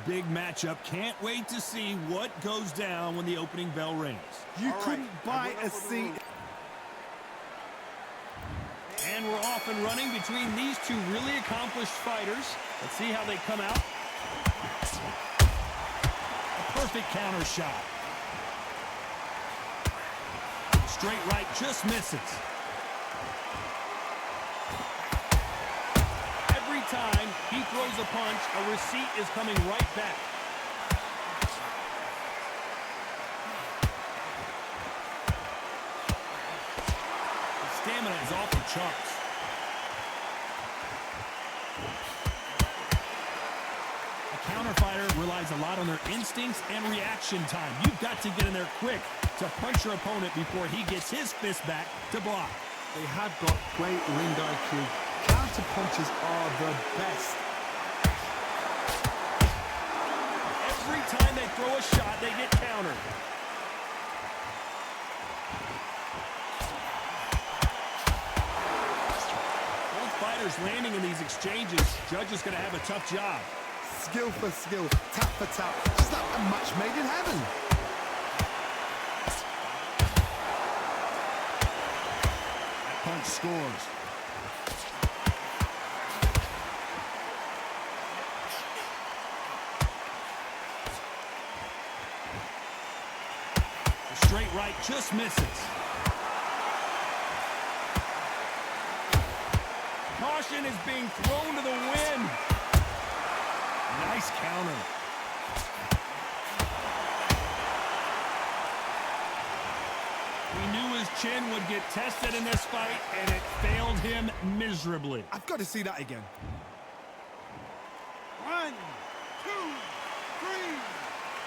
Big matchup. Can't wait to see what goes down when the opening bell rings. You couldn't buy a seat. And we're off and running between these two really accomplished fighters. Let's see how they come out. A perfect counter shot. Straight right just misses. Every time he throws a punch, a receipt is coming right back. His stamina is off the charts. A counter fighter relies a lot on their instincts and reaction time. You've got to get in there quick to punch your opponent before he gets his fist back to block. They have got great ring IQ. Counter punches are the best. Every time they throw a shot, they get countered. Both fighters landing in these exchanges. Judge is going to have a tough job. Skill for skill, tap for tap. Just like a match made in heaven. That punch scores. The straight right just misses. Caution is being thrown to the wind. Nice counter. We knew his chin would get tested in this fight, and it failed him miserably. I've got to see that again. 1, 2, 3,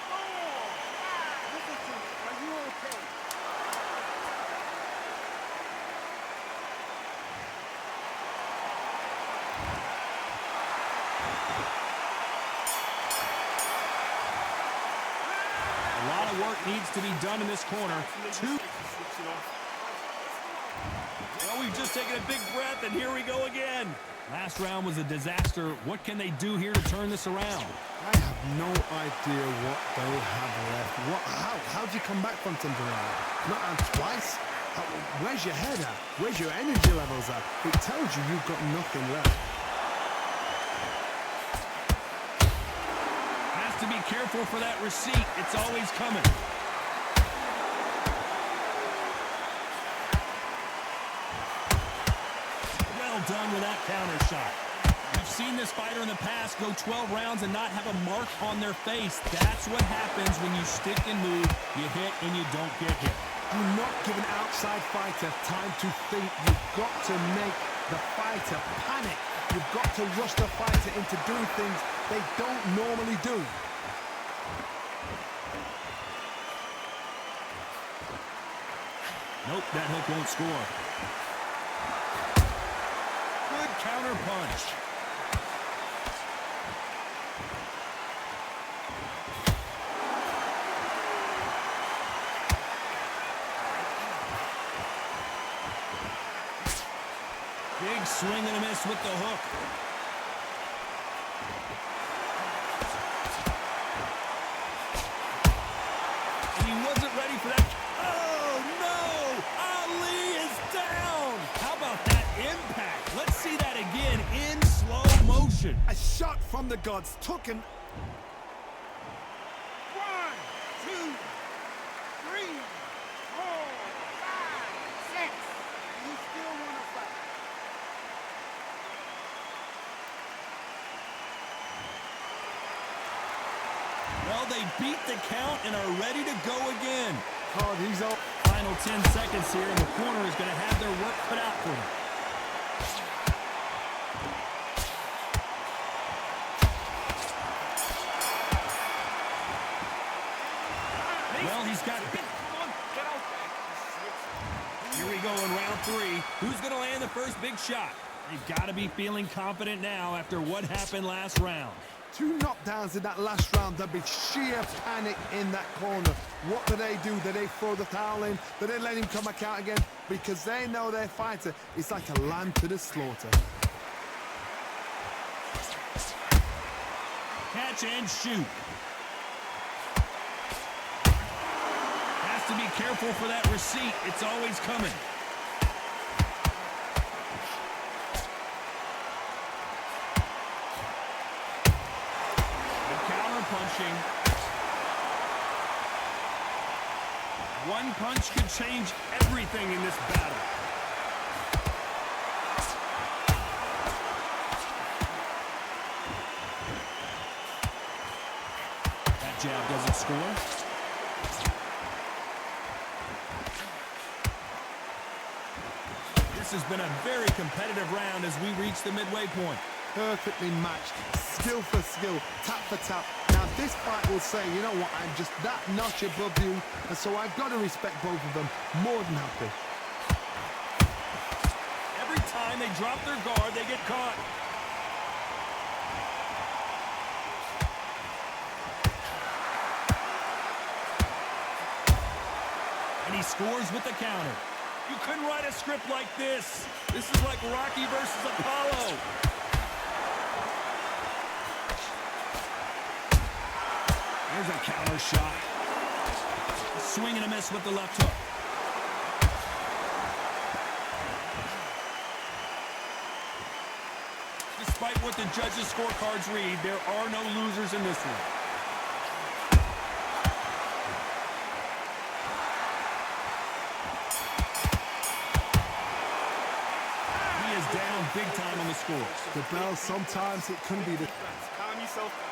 4, 5. Listen to me. Are you okay? A lot of work needs to be done in this corner. Well, we've just taken a big breath, and here we go again. Last round was a disaster. What can they do here to turn this around? I have no idea what they have left. How do you come back from something like that? Not out twice? Where's your head at? Where's your energy levels at? It tells you you've got nothing left. Has to be careful for that receipt. It's always coming. Well done with that counter shot. We've seen this fighter in the past go 12 rounds and not have a mark on their face. That's what happens when you stick and move. You hit and you don't get hit. Do not give an outside fighter time to think. You've got to make the fighter panic. You've got to rush the fighter into doing things they don't normally do. Nope, that hook won't score. Good counter punch. Big swing and a miss with the hook. And he wasn't ready for that. Oh, no! Ali is down! How about that impact? Let's see that again in slow motion. A shot from the gods took an... 1, 2, 3, 4, 5, 6. You still want to fight? Well, they beat the count and are ready to go again. God, he's out. Final 10 seconds here, and the corner is going to have their work cut out for them. Well, he's got... Here we go in round 3. Who's going to land the first big shot? They've got to be feeling confident now after what happened last round. 2 knockdowns in that last round. There'll be sheer panic in that corner. What do? Do they throw the towel in? Do they let him come back out again? Because they know their fighter is like a lamb to the slaughter. Had Catch and shoot. Has to be careful for that receipt. It's always coming. The counter punching. One punch could change everything in this battle. That jab doesn't score. This has been a very competitive round as we reach the midway point. Perfectly matched, skill for skill, tap for tap. Now this fight will say, you know what, I'm just that notch above you, and so I've got to respect both of them. More than happy. Every time they drop their guard, they get caught. And he scores with the counter. You couldn't write a script like this. This is like Rocky versus Apollo. There's a counter shot. Swing and a miss with the left hook. Despite what the judges' scorecards read, there are no losers in this one. He is down big time on the scores. The bell, sometimes it can be the... Calm yourself down.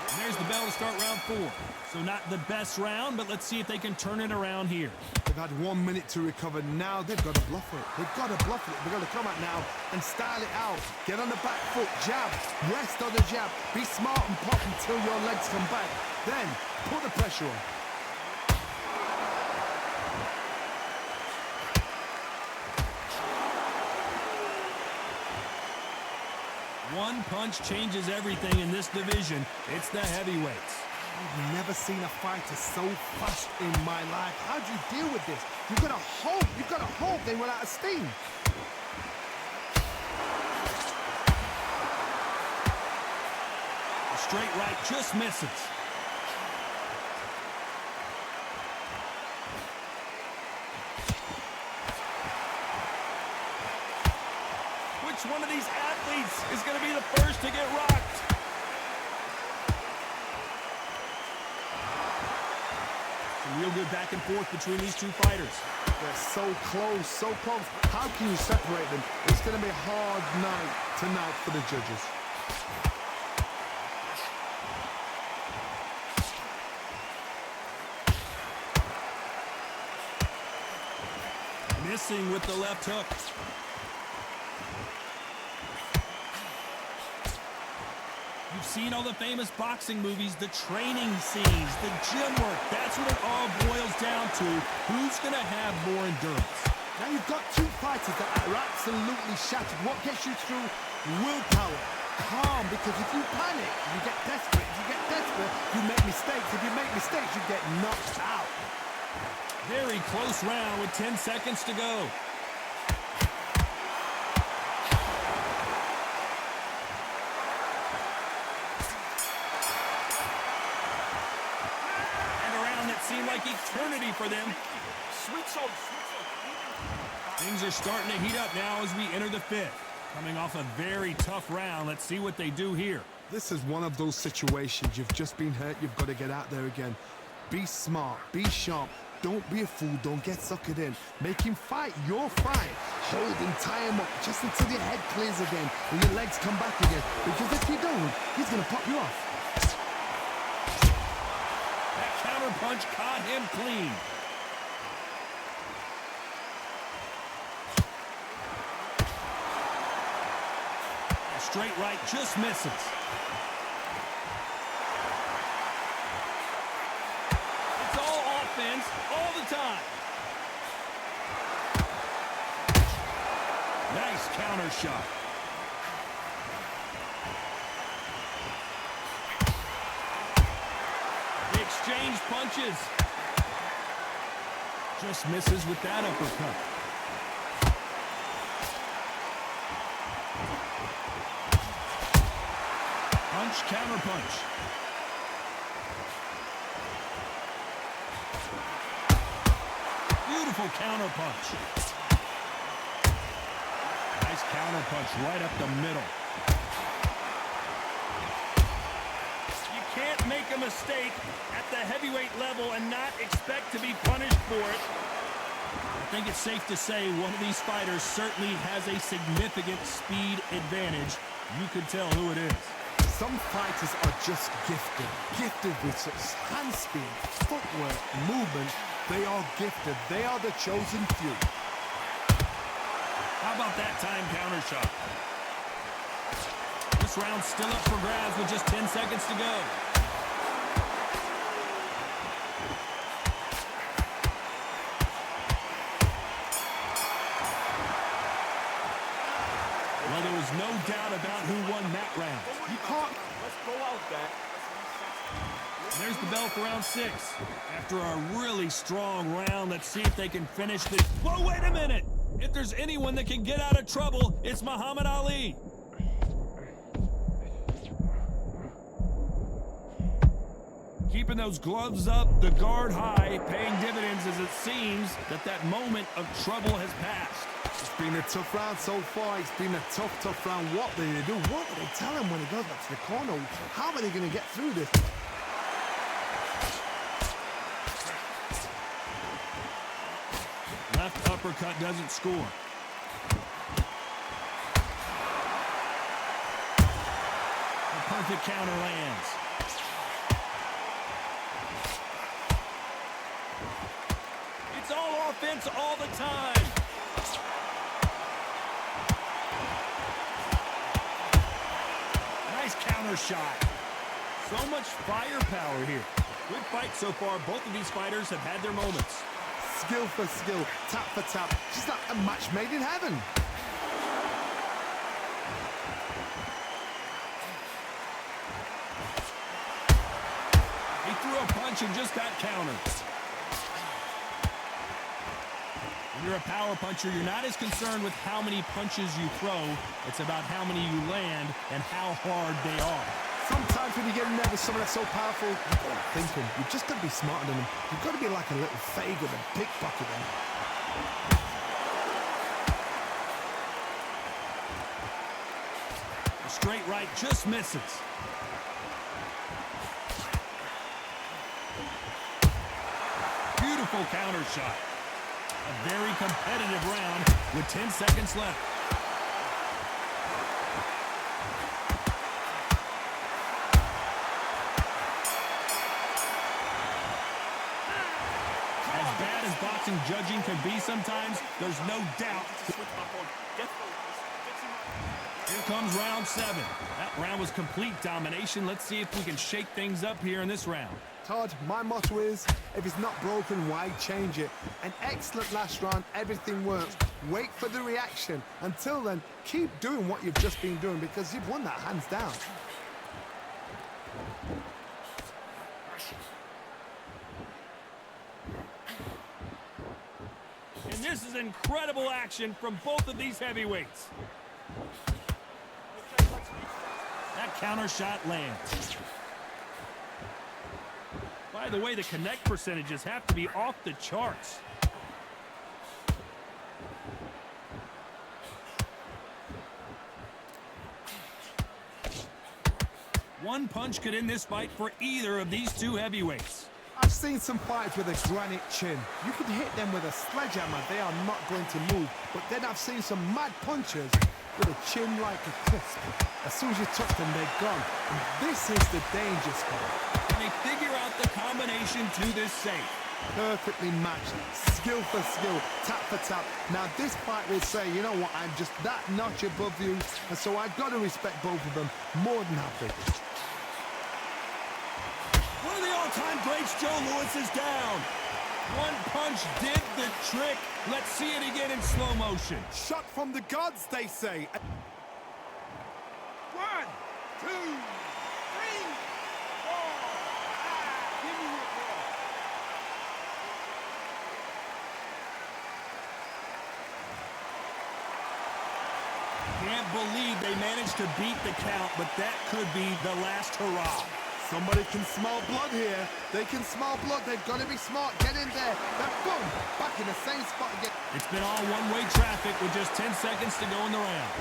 And there's the bell to start round 4. So not the best round, but let's see if they can turn it around here. They've had 1 minute to recover. Now they've got to bluff it. They've got to bluff it. They've got to come out now and style it out. Get on the back foot, jab, rest on the jab. Be smart and pop until your legs come back. Then put the pressure on. One punch changes everything in this division. It's the heavyweights. I've never seen a fighter so fast in my life. How do you deal with this? You've got to hope they run out of steam. A straight right just misses. Which one of these athletes is going to be the first to get rocked? Some real good back and forth between these two fighters. They're so close, so close. How can you separate them? It's going to be a hard night tonight for the judges. Missing with the left hook. You've seen all the famous boxing movies, the training scenes, the gym work. That's what it all boils down to. Who's going to have more endurance? Now you've got two fighters that are absolutely shattered. What gets you through? Willpower. Calm, because if you panic, you get desperate. If you get desperate, you make mistakes. If you make mistakes, you get knocked out. Very close round with 10 seconds to go. Seemed like eternity for them. Switch on. Things are starting to heat up now as we enter the 5th. Coming off a very tough round. Let's see what they do here. This is one of those situations. You've just been hurt. You've got to get out there again. Be smart. Be sharp. Don't be a fool. Don't get suckered in. Make him fight your fight. Hold him, tie him up just until your head clears again and your legs come back again. Because if you don't, he's going to pop you off. Punch caught him clean. A straight right just misses. It's all offense all the time. Nice counter shot. Exchange punches. Just misses with that uppercut. Punch, counter punch. Beautiful counter punch. Nice counter punch right up the middle. You can't make a mistake at the heavyweight level and not expect to be punished for it. I think it's safe to say one of these fighters certainly has a significant speed advantage. You can tell who it is. Some fighters are just gifted with such hand speed, footwork, movement. They are gifted. They are the chosen few. How about that time counter shot? This round's still up for grabs with just 10 seconds to go. Well, there was no doubt about who won that round. You can't. Let's go out there. There's the bell for round 6. After a really strong round, let's see if they can finish this. Whoa, wait a minute! If there's anyone that can get out of trouble, it's Muhammad Ali. Keeping those gloves up, the guard high, paying dividends as it seems that moment of trouble has passed. It's been a tough round so far. It's been a tough round. What do they do? What do they tell him when he goes back to the corner? How are they going to get through this? Left uppercut doesn't score. A perfect counter lands. It's all offense all the time. Nice counter shot. So much firepower here. Good fight so far. Both of these fighters have had their moments. Skill for skill, tap for tap. Just like a match made in heaven. He threw a punch and just got countered. When you're a power puncher, you're not as concerned with how many punches you throw. It's about how many you land and how hard they are. Sometimes when you get in there with someone that's so powerful, you've got to think him. You've just got to be smarter than him. You've got to be like a little fag with a pickpocket him. A straight right just misses. Beautiful counter shot. A very competitive round with 10 seconds left. As bad as boxing judging can be sometimes, there's no doubt. Here comes round 7. That round was complete domination. Let's see if we can shake things up here in this round. Todd, my motto is, if it's not broken, why change it? An excellent last round, everything works. Wait for the reaction. Until then, keep doing what you've just been doing because you've won that hands down. And this is incredible action from both of these heavyweights. That counter shot lands. By the way, the connect percentages have to be off the charts. One punch could end this fight for either of these two heavyweights. I've seen some fighters with a granite chin. You could hit them with a sledgehammer, they are not going to move. But then I've seen some mad punchers with a chin like a crisp. As soon as you touch them, they're gone. And this is the danger spot. And they figure out the combination to this safe. Perfectly matched, skill for skill, tap for tap. Now this fight will say, you know what, I'm just that notch above you, and so I've got to respect both of them more than happy. One of the all-time greats, Joe Louis, is down. One punch did the trick. Let's see it again in slow motion. Shot from the gods, they say. 1, 2, 3, 4, 5. Give me your ball. Can't believe they managed to beat the count, but that could be the last hurrah. Somebody can smell blood here. They can smell blood. They've got to be smart. Get in there. Then boom, back in the same spot again. It's been all one-way traffic with just 10 seconds to go in the round.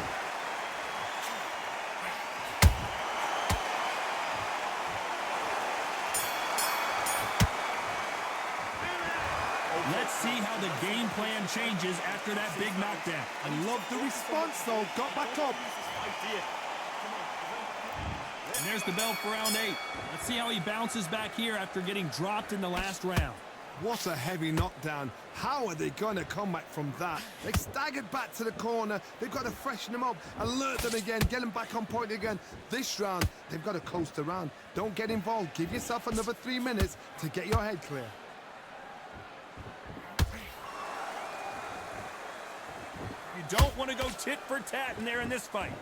Let's see how the game plan changes after that big knockdown. I love the response, though. Got back up. And there's the bell for round 8. Let's see how he bounces back here after getting dropped in the last round. What a heavy knockdown. How are they going to come back from that? They staggered back to the corner. They've got to freshen them up, alert them again, get them back on point again. This round, they've got to coast around. Don't get involved. Give yourself another 3 minutes to get your head clear. You don't want to go tit for tat in there in this fight.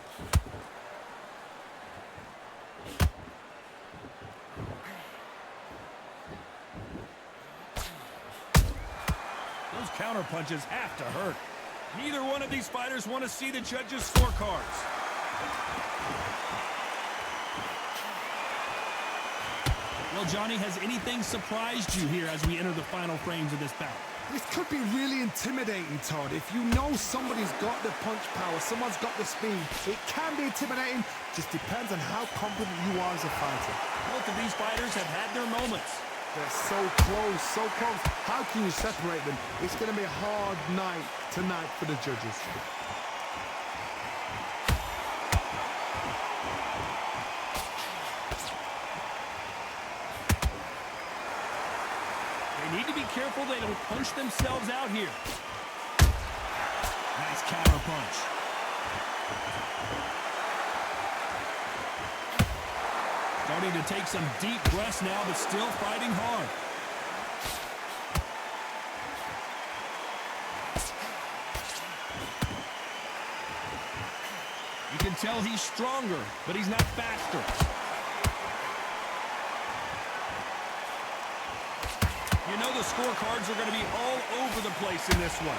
Those counter punches have to hurt. Neither one of these fighters want to see the judges' scorecards. Well, Johnny, has anything surprised you here as we enter the final frames of this bout? This could be really intimidating, Todd. If you know somebody's got the punch power, someone's got the speed, it can be intimidating. Just depends on how confident you are as a fighter. Both of these fighters have had their moments. They're so close, so close. How can you separate them? It's going to be a hard night tonight for the judges. They need to be careful they don't punch themselves out here. Nice counter punch. Starting to take some deep breaths now, but still fighting hard. You can tell he's stronger, but he's not faster. You know the scorecards are going to be all over the place in this one.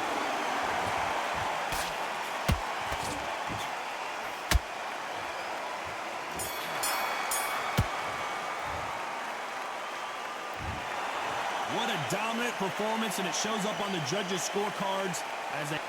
What a dominant performance, and it shows up on the judges' scorecards as a...